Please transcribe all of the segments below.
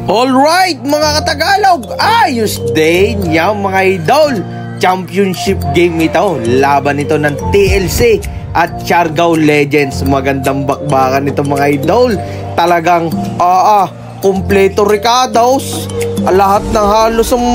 Alright mga katagalog, ayos din yung mga idol. Championship game ito, laban ito ng TLC at Siargao Legends. Magandang bakbakan ito mga idol. Talagang kumpleto Ricardos. Lahat ng halos ng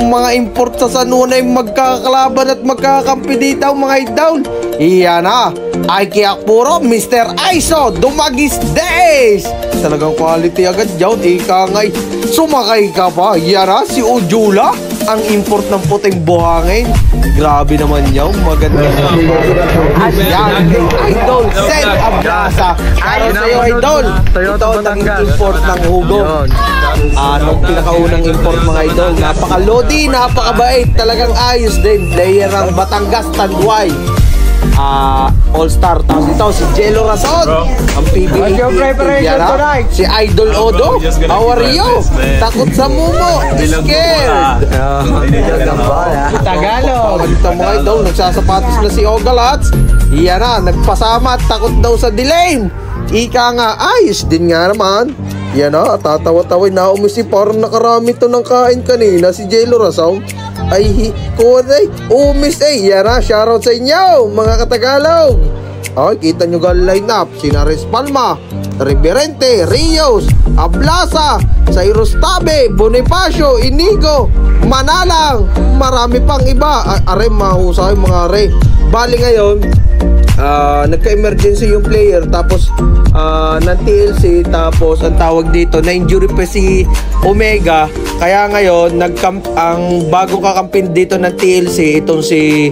mga import sa Sanuna ay magkakalaban at magkakampi dito mga idol. Iyan na, Aiki Akpuro, Mr. Aiso, Dumagis Days. Talagang quality agad dyan. Ika ngay, sumakay ka pa. Iyan na, si Ojula, ang import ng puting buhangin. Grabe naman yaw, maganda. Ayan, idol, send abrasa. Ano sa'yo idol? Ito ang import ng Hugo. Anong pinakaunang import mga idol? Napaka-lodi, napakabait. Talagang ayos din. Player ng Batangas, Tanduay. All-star. Tapos ito si Jello Rason, ang PBA. Si Idol Odo, how are you? Takot sa mumo, scared. Tagalog. Ito mga idol, nagsasapatos na si Ogalats. Iyan na, nagpasama, takot daw sa delay. Ika nga, ayos din nga naman. Yan na, tatawa-tawin na umisi. Parang nakarami to ng kain kanina si Jello Rason. Ay, kuwanay, umis yan na, shoutout sa inyo mga katagalog. Ay, kita nyo gal line up, sina Res Palma, Reverente, Rios, Ablasa, Cyrus Tabe, Bonifacio, Inigo, Manalang, marami pang iba. Are, mahusay mga are. Bali ngayon, nagka-emergency yung player, tapos ng TLC, tapos ang tawag dito, na-injury pa si Omega. Kaya ngayon, ang bagong kakampin dito ng TLC, itong si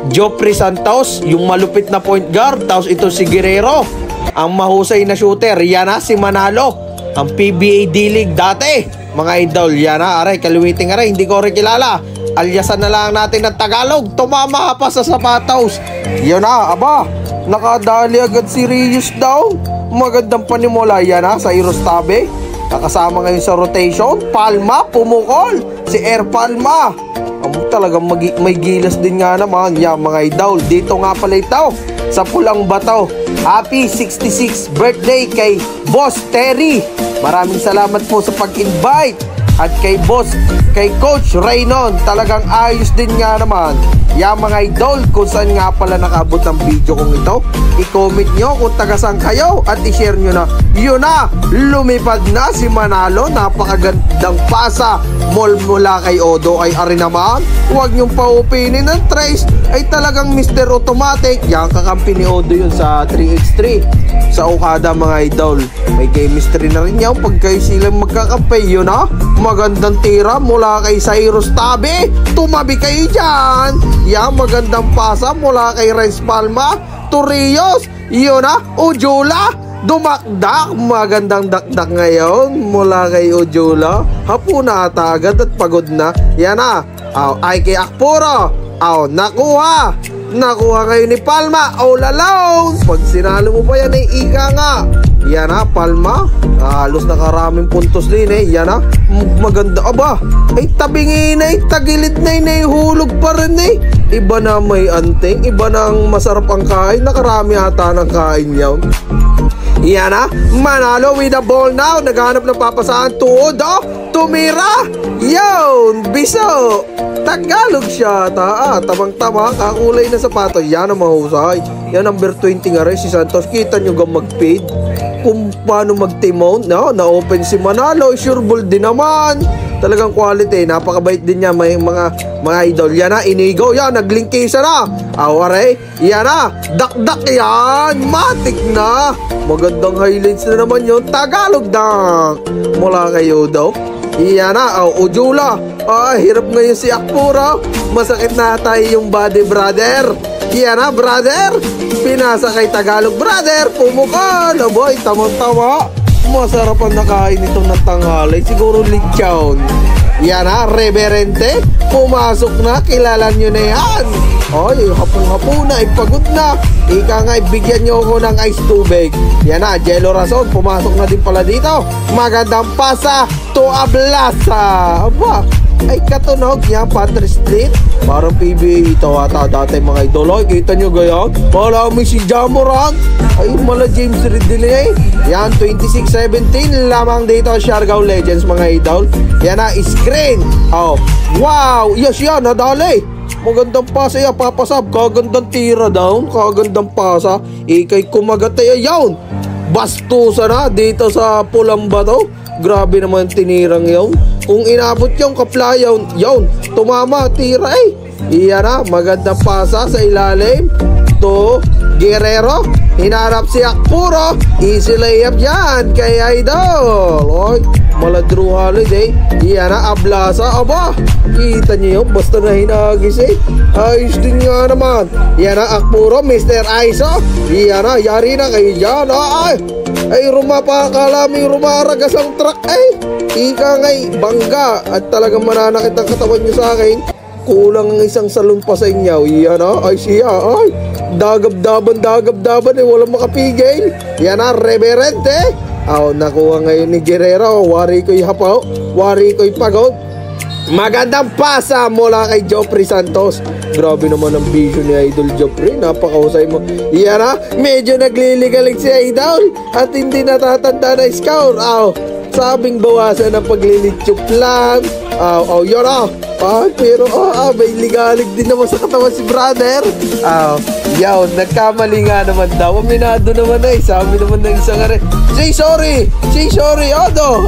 Joffrey Santos, yung malupit na point guard. Tapos ito si Guerrero, ang mahusay na shooter. Yan na, si Manalo, ang PBA D-League dati. Mga idol, yan na, aray, kaliwiting aray, hindi ko rin kilala. Alyasan na lang natin ng Tagalog. Tumama pa sa sapatos. Yan na, aba, nakadali agad si Rios daw. Magandang panimula. Yan na, sa Cyrus Tabe. Nakasama ngayon sa rotation. Palma, pumukol. Si Air Palma. Talagang may gilas din nga naman. Yan mga idol. Dito nga pala ito, sa Pulang Bato. Happy 66th birthday kay Boss Terry. Maraming salamat po sa pag-invite. At kay Coach Raynon, talagang ayos din nga naman. Yan mga idol, kung saan nga pala nakabot ng video kong ito, i-comment nyo kung taga-saan kayo at i-share nyo na. Yun na, lumipad na si Manalo. Napakagandang pasa mula kay Odo. Ay ari naman, huwag nyong paupinin ng Trace. Ay talagang Mr. Automatic. Yan, kakampi ni Odo yun sa 3x3 sa Okada mga idol. May chemistry na rin yan pag kayo silang magkakampi. Yun na, magandang tira mula kay Cyrus Tabe. Tumabi kayo dyan. Yan, magandang pasa mula kay Res Palma, Torrios. Yun na, Ojula, dumakdak. Magandang dakdak ngayon mula kay Ojula. Hapo na ata agad at pagod na. Yan na, Aiki Akpuro. Nakuha ngayon ni Palma. All alone. Pag sinalo mo pa yan ay ika nga. Yan na, Palma. Halos nakaraming puntos din Yan na, maganda. Aba, ay tabingin tagilid hulog pa rin Iba na may anting, iba na masarap ang kain. Nakarami ata ng kain yan. Yan na, Manalo with the ball now. Naghanap ng papasaan, tuod tumira. Yun, biso. Tagalog siya tamang-tama, kakulay na sapato. Yan ang mahusay. Yan number 20 nga rin si Santos. Kita nyo gang mag-fade kung paano mag-timon. Na-open si Manalo. Sure ball din naman. Talagang quality. Napakabait din niya mga idol. Yan na, Inigo. Yan, naglingkisa na. Aware. Yan na, dakdak yan. Matik na. Magandang highlights na naman yun. Tagalog dunk mula kayo daw. Yan na, Ojula. Hirap ngayon si Akpuro. Masakit na tayo yung body, brother. Yan na, brother. Pinasa kay Tagalog, brother. Pumukal. Aboy, tamang-tama. Masarap ang nakain itong ng tanghali. Siguro lechon. Yan na, Reverente. Pumasok na, kilala nyo na yan. Ay, hapong-hapo na, ipagod na. Ika nga, ibigyan nyo ako ng ice tubig. Yan na, Jello Rason, pumasok na din pala dito. Magandang pasa to Ablasa. Aba, ay katunog yan, Patrick Split. Parang PBA ito ata dati mga idol. Ay, kita nyo gayon. Malami si Jamoran. Ay, mala James Ridley. Yan, 26-17 lamang dito Siargao Legends mga idol. Yan na, screen. Oh, wow, yes yan, nadali. Magandang pasa yan, papasab. Kagandang tira down, kagandang pasa. Ikay kumagatay, ayaw. Bastusa na dito sa pulang bato. Grabe naman tinirang yun. Kung inabot yung kaplayaw, yun, tumama, tira eh. Iyan na, magandang pasa sa ilalim. To Guerrero, hinarap si Akpuro. Easy layup yan kay Idol. Oy, maladro holiday. Iyan na, ablasa. Aba, kita niyo yun, basta na hinagis eh. Ayos din nga naman. Iyan na, Akpuro, Mr. Aiso. Iyan na, yari na kayo dyan. Ay, kalami rumaragas ang truck eh. Ika nga'y bangga at talagang mananakit ang katawan niyo sa akin. Kulang ang isang salon pa sa inyo. Iyan na, ay siya, ay dagab-daban eh, walang makapigil. Yan na, reverente. Nakuha ngayon ni Guerrero. Wari ko'y hapaw, wari ko'y pagod. Magandang pasa mula kay Joffrey Santos. Grabe naman ang vision ni Idol Joffrey. Napakahusay mo. Yan na, medyo nagliligalig si Idol at hindi natatanda na scout. Sabing bawasan ang paglilitsop lang. Yun na. Pero may ligalig din naman sa katawan si brother. Yaw, nagkamali nga naman daw. Aminado naman eh. Sabi naman ng isang say sorry, Odo.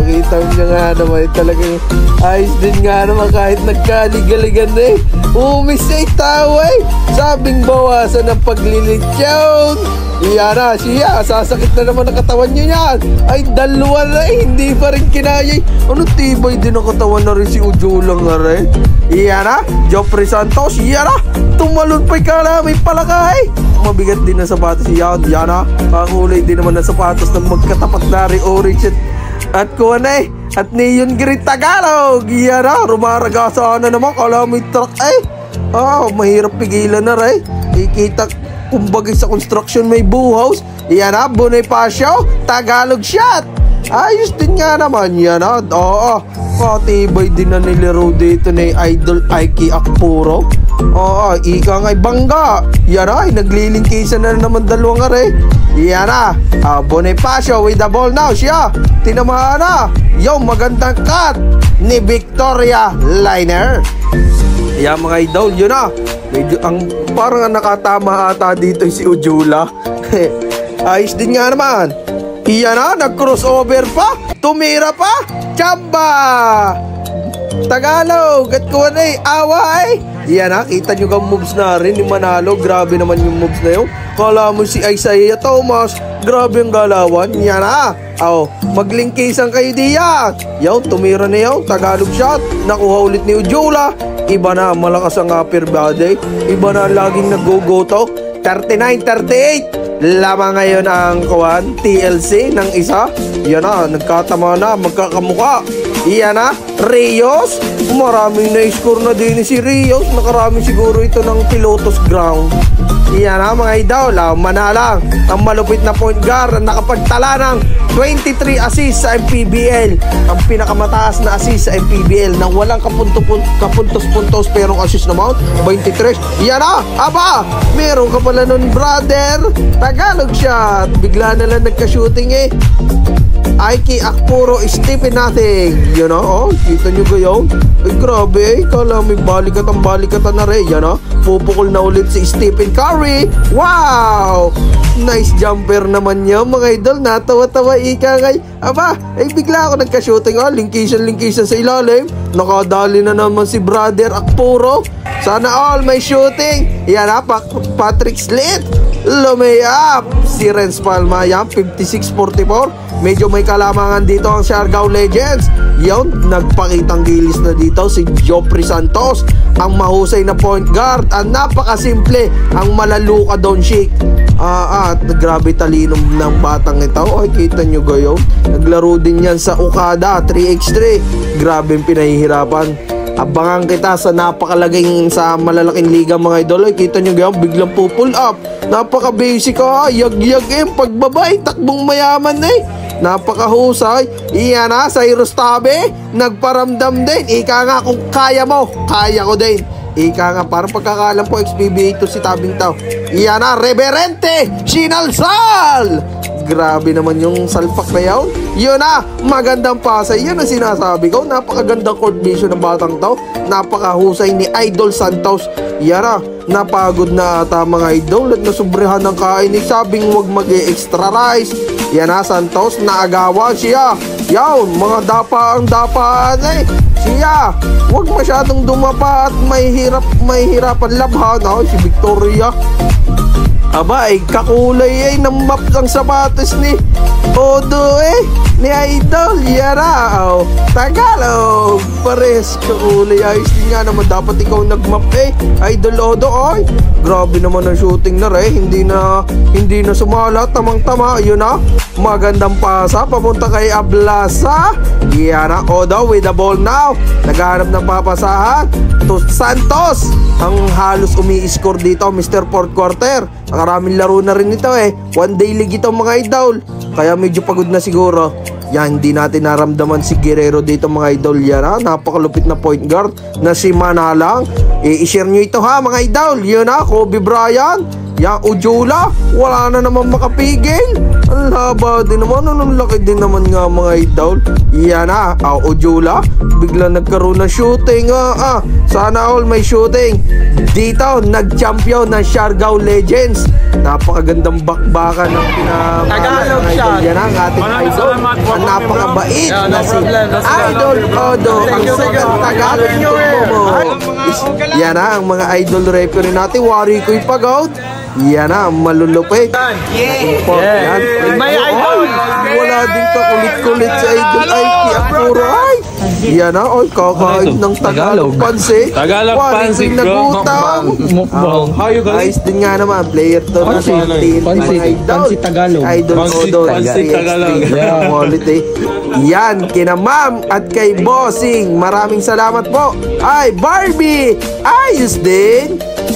Kita niya nga naman. Talagang ayos din nga naman kahit nagkaligaligan na eh. Umisay tao eh. Sabing bawasan ang paglilitsyon. Iyan na, siya, sasakit na naman ang katawan niya yan. Ay, dalawa na eh, hindi pa rin kinaya. Ano tibay din ang katawan na rin si Ujo lang nga rin. Iyan na, Joffrey Santos, iyan na, tumalon pa'y kalamay palakay. Mabigat din ang sapatos siya, iyan na, kakulay din naman ang sapatos ng magkatapat na rin orange at kuha na eh. At Neon Green Tagalog, iyan na, rumaragasa na naman, kalamay truck eh. Mahirap pigilan na rin. Ikita kumbaga sa construction may buhaws. Yan na, Bonifacio, Tagalog shot. Ayos din nga naman yan na. Katibay din na nilaro dito ni Idol Ike Akpuro. Ika nga'y bangga. Yan na, naglilingkisan na naman dalawang are. Yan na, Bonifacio with the ball now. Siya, tinamaan na. Magandang cut ni Victoria Liner. Yan mga idol, yun na. Medyo parang nakatama ata dito si Ujula. Ayos din nga naman. Iyan na, nag-crossover pa. Tumira pa. Chamba Tagalog at kuha na eh, away. Iyan na, kita nyo kang moves na rin ni Manalo. Grabe naman yung moves na yun. Kala mo si Isaiah Thomas, grabe ang galawan. Iyan na, maglingkisan kayo diyan. Tumira na yun, Tagalog shot. Nakuha ulit ni Ujula. Iba na, malakas ang upper body. Iba na, laging nag-go-go to. 39-38 lamang ngayon ang TLC ng isa. Yan na, nagkatama na, magkakamuka. Iyan na, Rios. Maraming na-score na din si Rios. Nakarami siguro ito ng Pilotos Ground. Iyan na mga idol, manalang ang malupit na point guard na nakapagtala ng 23 assists sa MPBL. Ang pinakamataas na assist sa MPBL na walang kapuntos-puntos pero assist naman 23. Iyan na, meron ka pala nun brother. Tagalog shot. Bigla na lang nagka-shooting eh. Ike Akpuro, Stephen nothing. Kita nyo ba yun? Ay grabe, kala may balikatan na rin. Pupukol na ulit si Stephen Curry. Wow! Nice jumper naman niya mga idol. Natawa-tawa ika ngay. Bigla ako nagka-shooting. Lingkisan sa ilalim. Nakadali na naman si brother Akpuro. Sana all may shooting. Yan na, Patrick Slit. Lumayap si Renz Palma. Yan, 56-44. Medyo may kalamangan dito ang Siargao Legends. Nagpakitang gilis na dito si Joffrey Santos. Ang mahusay na point guard. Ang napakasimple. Ang malaluka down shake. Grabe talino ng batang ito. Ay, kita nyo gayon. Naglaro din yan sa Okada 3x3. Grabe yung pinahihirapan. Abangan kita sa napakalaging sa malalaking liga mga idol. Ay, kita nyo gayon, biglang pull up. Napaka basic yag-yag pagbabay, takbong mayaman eh. Napakahusay. Iyan na, Cyrus Tabe, nagparamdam din. Ika nga, kung kaya mo, kaya ko din. Ika nga, parang pagkakalam po, XBB ito si Tabing Tao. Iyan na, Reverente Sinalsal. Grabe naman yung salpak na yun. Yun na, magandang pasay. Yan ang sinasabi ko. Napakagandang court vision ng batang tao. Napakahusay ni Idol Santos. Yan na, napagod na ata mga idol at nasubrehan ng kain. Sabing huwag mag-extra rice. Yan na, Santos, naagawan siya. Yawn, mga dapaan eh. Siya, huwag masyadong dumapa at may hirapan labhan. Oh, si Victoria. Aba, ay kakulay ng map ng sapatos ni Odo ni Idol. Yara, Tagalog. Pares kakulay. Ayos din nga naman, dapat ikaw nagmap Idol Odo, grabe naman ang shooting na hindi na sumala, tamang-tama. Yun na, magandang pasa, papunta kay Ablasa. Yara, Odo with the ball now. Naghahanap ng papasahan to Santos. Ang halos umi-score dito, Mr. Fourth Quarter. Maraming laro na rin ito One day league ito mga idol. Kaya medyo pagod na siguro. Yan, hindi natin naramdaman si Guerrero dito mga idol. Yan napakalupit na point guard na si Manalang. I-share nyo ito ha mga idol. Yun Kobe Bryant. Yan, Ujula. Wala na naman makapigil. Ang haba din naman. Anong laki din naman nga mga idol. Yan Ujula. Bigla nagkaroon ng shooting. Sana all may shooting. Dito, nag-champion ng Siargao Legends. Napakagandang bakbakan ng Tagalog siya. Yan ang ating idol. Ang napakabait na si Idol Odo. Ang sagang Tagalog mo. Yan ang mga idol referee natin. Wari ko'y pagod. Yan malulupit. Yan. May idol. Wala din ka kulit-kulit sa idol. Ay, puro yan kakain ng Tagalog pansit. Tagalog pansit, bro. Nagutang. How you guys? Ayos din nga naman, player to na Pansit Tagalog. Idol Odo. Pansit Tagalog. Quality. Yan, kina ma'am at kay bossing. Maraming salamat po. Ay, Barbie! Ayos din.